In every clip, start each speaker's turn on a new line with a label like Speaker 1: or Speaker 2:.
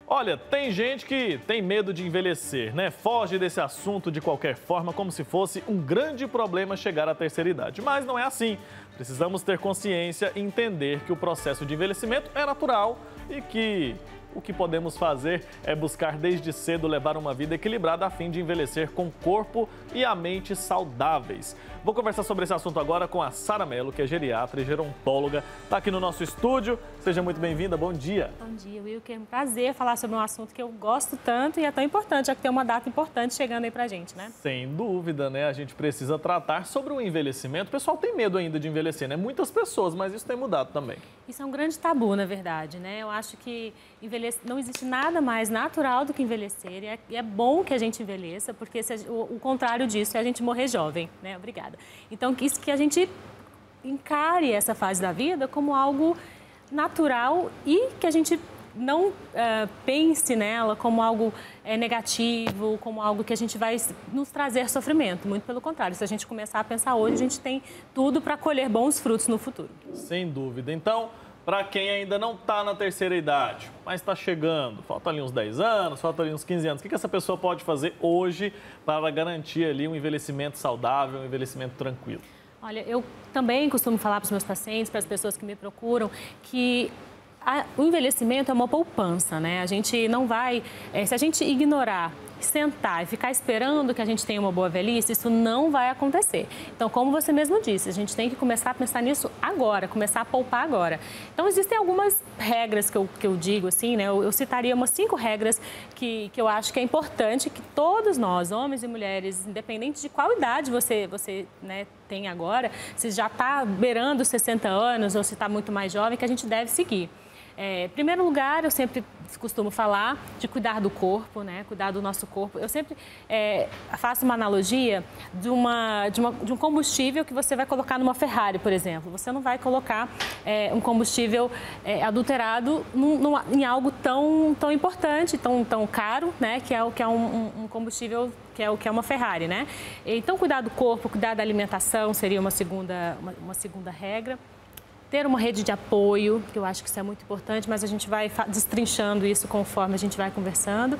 Speaker 1: Olha, tem gente que tem medo de envelhecer, né? Foge desse assunto de qualquer forma, como se fosse um grande problema chegar à terceira idade. Mas não é assim. Precisamos ter consciência e entender que o processo de envelhecimento é natural e que o que podemos fazer é buscar desde cedo levar uma vida equilibrada a fim de envelhecer com o corpo e a mente saudáveis. Vou conversar sobre esse assunto agora com a Sara Mello, que é geriatra e gerontóloga. Está aqui no nosso estúdio. Seja muito bem-vinda. Bom dia.
Speaker 2: Bom dia, Wilker. É um prazer falar sobre um assunto que eu gosto tanto e é tão importante, já que tem uma data importante chegando aí pra gente, né?
Speaker 1: Sem dúvida, né? A gente precisa tratar sobre o envelhecimento. O pessoal tem medo ainda de envelhecer, né? Muitas pessoas, mas isso tem mudado também.
Speaker 2: Isso é um grande tabu, na verdade, né? Eu acho que não existe nada mais natural do que envelhecer. E é bom que a gente envelheça, porque o contrário disso é a gente morrer jovem, né? Obrigada. Então, isso que a gente encare essa fase da vida como algo natural e que a gente não pense nela como algo negativo, como algo que a gente vai nos trazer sofrimento. Muito pelo contrário, se a gente começar a pensar hoje, a gente tem tudo para colher bons frutos no futuro.
Speaker 1: Sem dúvida. Então, para quem ainda não está na terceira idade, mas está chegando, falta ali uns 10 anos, falta ali uns 15 anos, o que essa pessoa pode fazer hoje para garantir ali um envelhecimento saudável, um envelhecimento tranquilo?
Speaker 2: Olha, eu também costumo falar para os meus pacientes, para as pessoas que me procuram, que o envelhecimento é uma poupança, né? A gente não vai... se a gente ignorar, sentar e ficar esperando que a gente tenha uma boa velhice, isso não vai acontecer. Então, como você mesmo disse, a gente tem que começar a pensar nisso agora, começar a poupar agora. Então, existem algumas regras que eu digo, assim, né? Eu citaria umas 5 regras que eu acho que é importante que todos nós, homens e mulheres, independente de qual idade você né, tem agora, se já está beirando os 60 anos ou se está muito mais jovem, que a gente deve seguir. Em primeiro lugar, eu sempre costumo falar de cuidar do corpo, né? Cuidar do nosso corpo. Eu sempre faço uma analogia de um combustível que você vai colocar numa Ferrari, por exemplo. Você não vai colocar um combustível adulterado em algo tão importante, tão caro, né? Que é um combustível que é uma Ferrari, né? Então, cuidar do corpo, cuidar da alimentação seria uma segunda regra. Ter uma rede de apoio, que eu acho que isso é muito importante, mas a gente vai destrinchando isso conforme a gente vai conversando.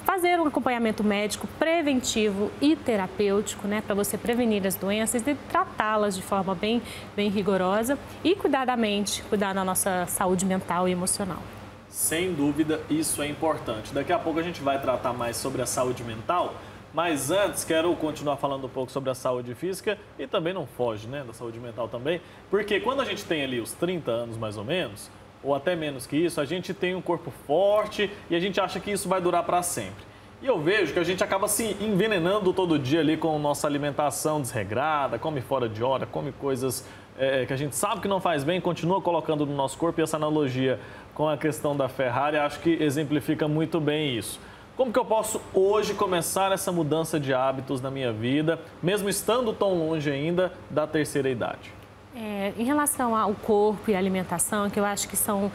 Speaker 2: Fazer um acompanhamento médico preventivo e terapêutico, né, para você prevenir as doenças e tratá-las de forma bem rigorosa. E cuidar da mente, cuidar da nossa saúde mental e emocional.
Speaker 1: Sem dúvida, isso é importante. Daqui a pouco a gente vai tratar mais sobre a saúde mental. Mas antes, quero continuar falando um pouco sobre a saúde física e também não foge, né, da saúde mental também, porque quando a gente tem ali os 30 anos mais ou menos, ou até menos que isso, a gente tem um corpo forte e a gente acha que isso vai durar para sempre. E eu vejo que a gente acaba se envenenando todo dia ali com nossa alimentação desregrada, come fora de hora, come coisas que a gente sabe que não faz bem, continua colocando no nosso corpo, e essa analogia com a questão da Ferrari acho que exemplifica muito bem isso. Como que eu posso hoje começar essa mudança de hábitos na minha vida, mesmo estando tão longe ainda da terceira idade?
Speaker 2: Em relação ao corpo e à alimentação, que eu acho que são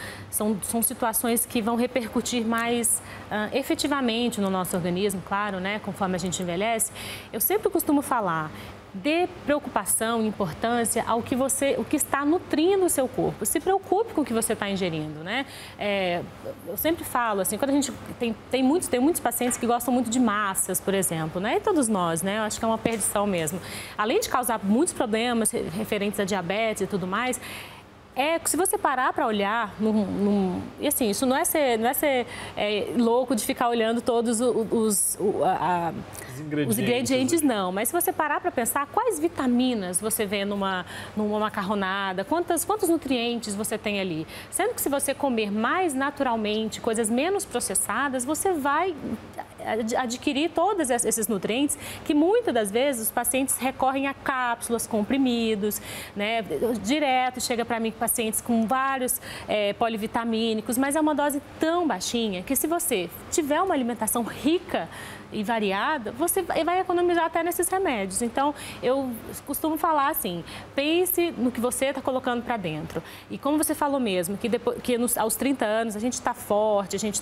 Speaker 2: situações que vão repercutir mais efetivamente no nosso organismo, claro, né, conforme a gente envelhece, eu sempre costumo falar: dê preocupação e importância ao que está nutrindo o seu corpo. Se preocupe com o que você está ingerindo, né? Eu sempre falo assim, quando a gente tem muitos pacientes que gostam muito de massas, por exemplo, né? E todos nós, né? Eu acho que é uma perdição mesmo. Além de causar muitos problemas referentes a diabetes e tudo mais, se você parar para olhar, e assim, isso não é ser louco de ficar olhando todos os ingredientes, não. Mas se você parar para pensar, quais vitaminas você vê numa macarronada, quantos nutrientes você tem ali. Sendo que se você comer mais naturalmente, coisas menos processadas, você vai adquirir todos esses nutrientes que muitas das vezes os pacientes recorrem a cápsulas, comprimidos, né? Direto chega para mim pacientes com vários polivitamínicos, mas é uma dose tão baixinha que se você tiver uma alimentação rica e variada, você vai economizar até nesses remédios. Então, eu costumo falar assim, pense no que você está colocando para dentro. E como você falou mesmo, que aos 30 anos a gente está forte, a gente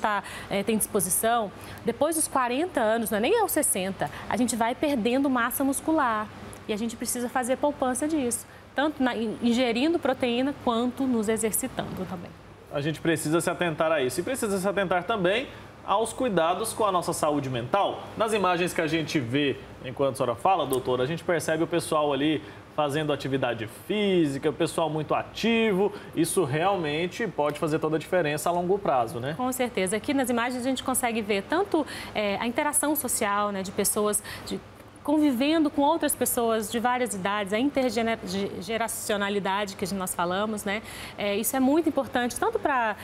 Speaker 2: tem disposição, depois dos 40 anos, não é nem aos 60, a gente vai perdendo massa muscular. E a gente precisa fazer poupança disso, tanto ingerindo proteína quanto nos exercitando também.
Speaker 1: a gente precisa se atentar a isso. E precisa se atentar também aos cuidados com a nossa saúde mental. Nas imagens que a gente vê enquanto a senhora fala, doutora, a gente percebe o pessoal ali fazendo atividade física, o pessoal muito ativo. Isso realmente pode fazer toda a diferença a longo prazo, né?
Speaker 2: Com certeza. Aqui nas imagens a gente consegue ver tanto a interação social, né, de pessoas convivendo com outras pessoas de várias idades, a intergeracionalidade que nós falamos, né? Isso é muito importante, tanto para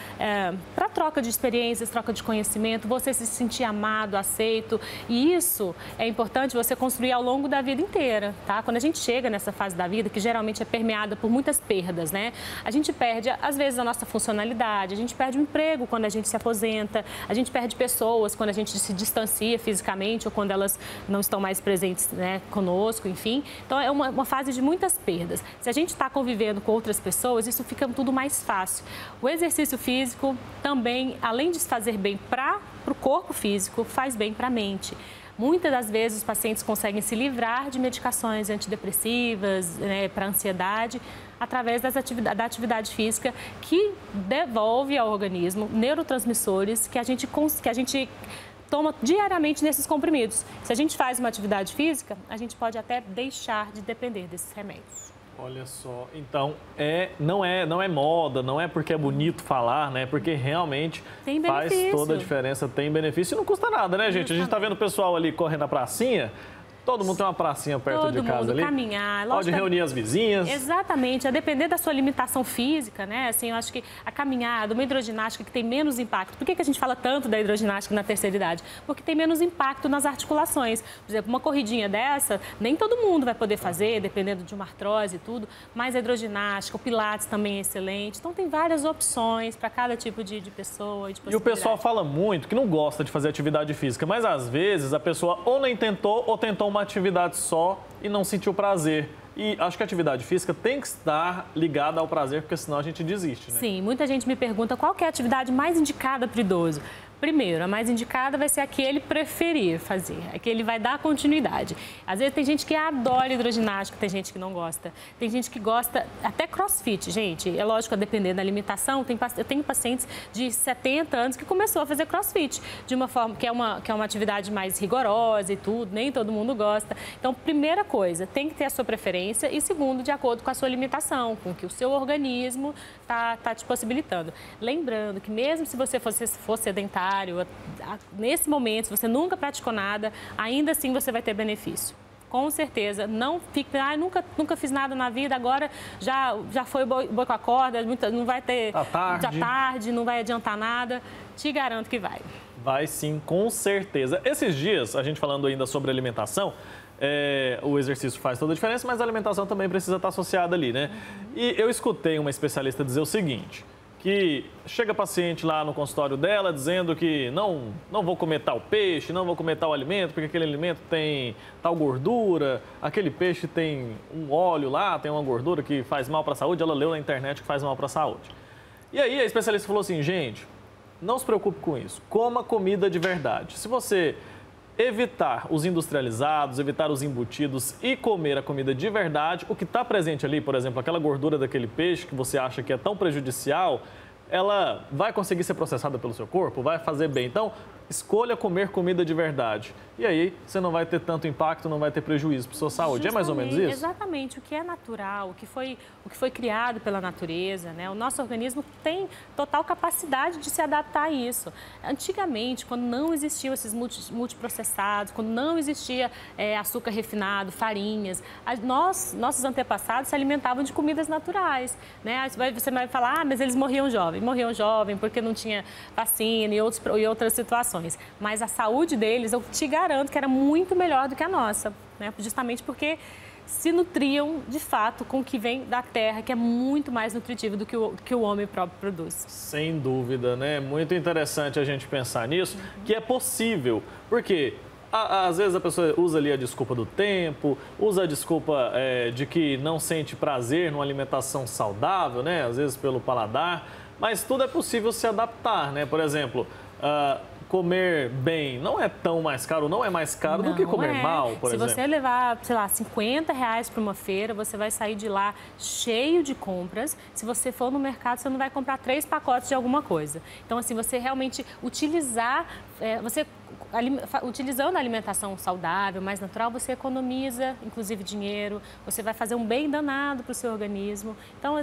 Speaker 2: troca de experiências, troca de conhecimento, você se sentir amado, aceito. E isso é importante você construir ao longo da vida inteira, tá? Quando a gente chega nessa fase da vida, que geralmente é permeada por muitas perdas, né? A gente perde, às vezes, a nossa funcionalidade, a gente perde o emprego quando a gente se aposenta, a gente perde pessoas quando a gente se distancia fisicamente ou quando elas não estão mais presentes, né, conosco, enfim. Então, é uma fase de muitas perdas. Se a gente está convivendo com outras pessoas, isso fica tudo mais fácil. O exercício físico também, além de fazer bem para o corpo físico, faz bem para a mente. Muitas das vezes os pacientes conseguem se livrar de medicações antidepressivas, né, para ansiedade, através da atividade física, que devolve ao organismo neurotransmissores que a gente toma diariamente nesses comprimidos. Se a gente faz uma atividade física, a gente pode até deixar de depender desses remédios.
Speaker 1: Olha só, então não é moda, não é porque é bonito falar, né? Porque realmente faz toda a diferença, tem benefício e não custa nada, né, gente? A gente tá vendo o pessoal ali correndo na pracinha. Todo mundo tem uma pracinha perto de casa ali.
Speaker 2: Caminhar.
Speaker 1: Pode reunir as vizinhas.
Speaker 2: Exatamente. A depender da sua limitação física, né? Assim, eu acho que a caminhada, uma hidroginástica que tem menos impacto. Por que a gente fala tanto da hidroginástica na terceira idade? Porque tem menos impacto nas articulações. Por exemplo, uma corridinha dessa, nem todo mundo vai poder fazer, dependendo de uma artrose e tudo. Mas a hidroginástica, o pilates também é excelente. Então, tem várias opções para cada tipo de pessoa.
Speaker 1: E o pessoal fala muito que não gosta de fazer atividade física, mas às vezes a pessoa ou nem tentou ou tentou uma atividade só e não sentiu prazer. E acho que a atividade física tem que estar ligada ao prazer, porque senão a gente desiste, né?
Speaker 2: Sim, muita gente me pergunta qual que é a atividade mais indicada para o idoso. Primeiro, a mais indicada vai ser a que ele preferir fazer, a que ele vai dar continuidade. Às vezes tem gente que adora hidroginástica, tem gente que não gosta. Tem gente que gosta até crossfit, gente. É lógico, a depender da limitação. Eu tenho pacientes de 70 anos que começou a fazer crossfit, de uma forma que é uma atividade mais rigorosa e tudo, nem todo mundo gosta. Então, primeira coisa, tem que ter a sua preferência e segundo, de acordo com a sua limitação, com o que o seu organismo tá te possibilitando. Lembrando que mesmo se você for sedentário, nesse momento, se você nunca praticou nada, ainda assim você vai ter benefício. Com certeza, não fique, nunca fiz nada na vida, agora já foi boi com a corda, não vai ter, já tarde, não vai adiantar nada, te garanto que vai.
Speaker 1: Vai sim, com certeza. Esses dias, a gente falando ainda sobre alimentação, o exercício faz toda a diferença, mas a alimentação também precisa estar associada ali, né? E eu escutei uma especialista dizer o seguinte, que chega paciente lá no consultório dela dizendo que não vou comer tal peixe, não vou comer tal alimento, porque aquele alimento tem tal gordura, aquele peixe tem um óleo lá, tem uma gordura que faz mal para a saúde, ela leu na internet que faz mal para a saúde. E aí a especialista falou assim, gente, não se preocupe com isso, coma comida de verdade. Se você evitar os industrializados, evitar os embutidos e comer a comida de verdade, o que está presente ali, por exemplo, aquela gordura daquele peixe que você acha que é tão prejudicial, ela vai conseguir ser processada pelo seu corpo, vai fazer bem. Então, escolha comer comida de verdade. E aí, você não vai ter tanto impacto, não vai ter prejuízo para a sua saúde.
Speaker 2: Justamente,
Speaker 1: é mais ou menos isso?
Speaker 2: Exatamente. O que é natural, o que foi criado pela natureza, né? O nosso organismo tem total capacidade de se adaptar a isso. Antigamente, quando não existiam esses multiprocessados, quando não existia açúcar refinado, farinhas, nossos antepassados se alimentavam de comidas naturais, né? Você vai falar, mas eles morriam jovem porque não tinha vacina e outras situações. Mas a saúde deles, eu te garanto que era muito melhor do que a nossa, né? Justamente porque se nutriam, de fato, com o que vem da terra, que é muito mais nutritivo do que o homem próprio produz.
Speaker 1: Sem dúvida, né? Muito interessante a gente pensar nisso, que é possível, porque às vezes a pessoa usa ali a desculpa do tempo, usa a desculpa de que não sente prazer numa alimentação saudável, né? Às vezes pelo paladar, mas tudo é possível se adaptar, né? Por exemplo, comer bem não é tão mais caro, não é mais caro do que comer mal, por exemplo.
Speaker 2: Se você levar, sei lá, R$50 para uma feira, você vai sair de lá cheio de compras. Se você for no mercado, você não vai comprar 3 pacotes de alguma coisa. Então, assim, você realmente utilizar, utilizando a alimentação saudável, mais natural, você economiza, inclusive, dinheiro, você vai fazer um bem danado para o seu organismo. Então,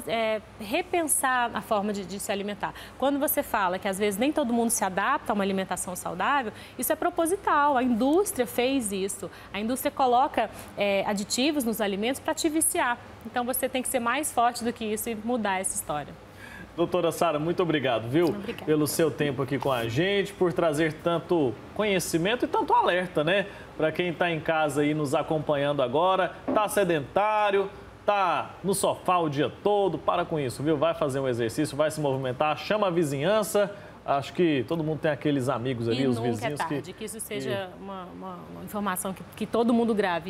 Speaker 2: repensar a forma de se alimentar. Quando você fala que, às vezes, nem todo mundo se adapta a uma alimentação saudável, isso é proposital. A indústria fez isso. A indústria coloca aditivos nos alimentos para te viciar. Então, você tem que ser mais forte do que isso e mudar essa história.
Speaker 1: Doutora Sara, muito obrigado, viu?
Speaker 2: Obrigada.
Speaker 1: Pelo seu tempo aqui com a gente, por trazer tanto conhecimento e tanto alerta, né? Para quem está em casa aí nos acompanhando agora, tá sedentário, tá no sofá o dia todo, para com isso, viu? Vai fazer um exercício, vai se movimentar, chama a vizinhança. Acho que todo mundo tem aqueles amigos ali, os vizinhos
Speaker 2: que isso seja uma informação que todo mundo grave.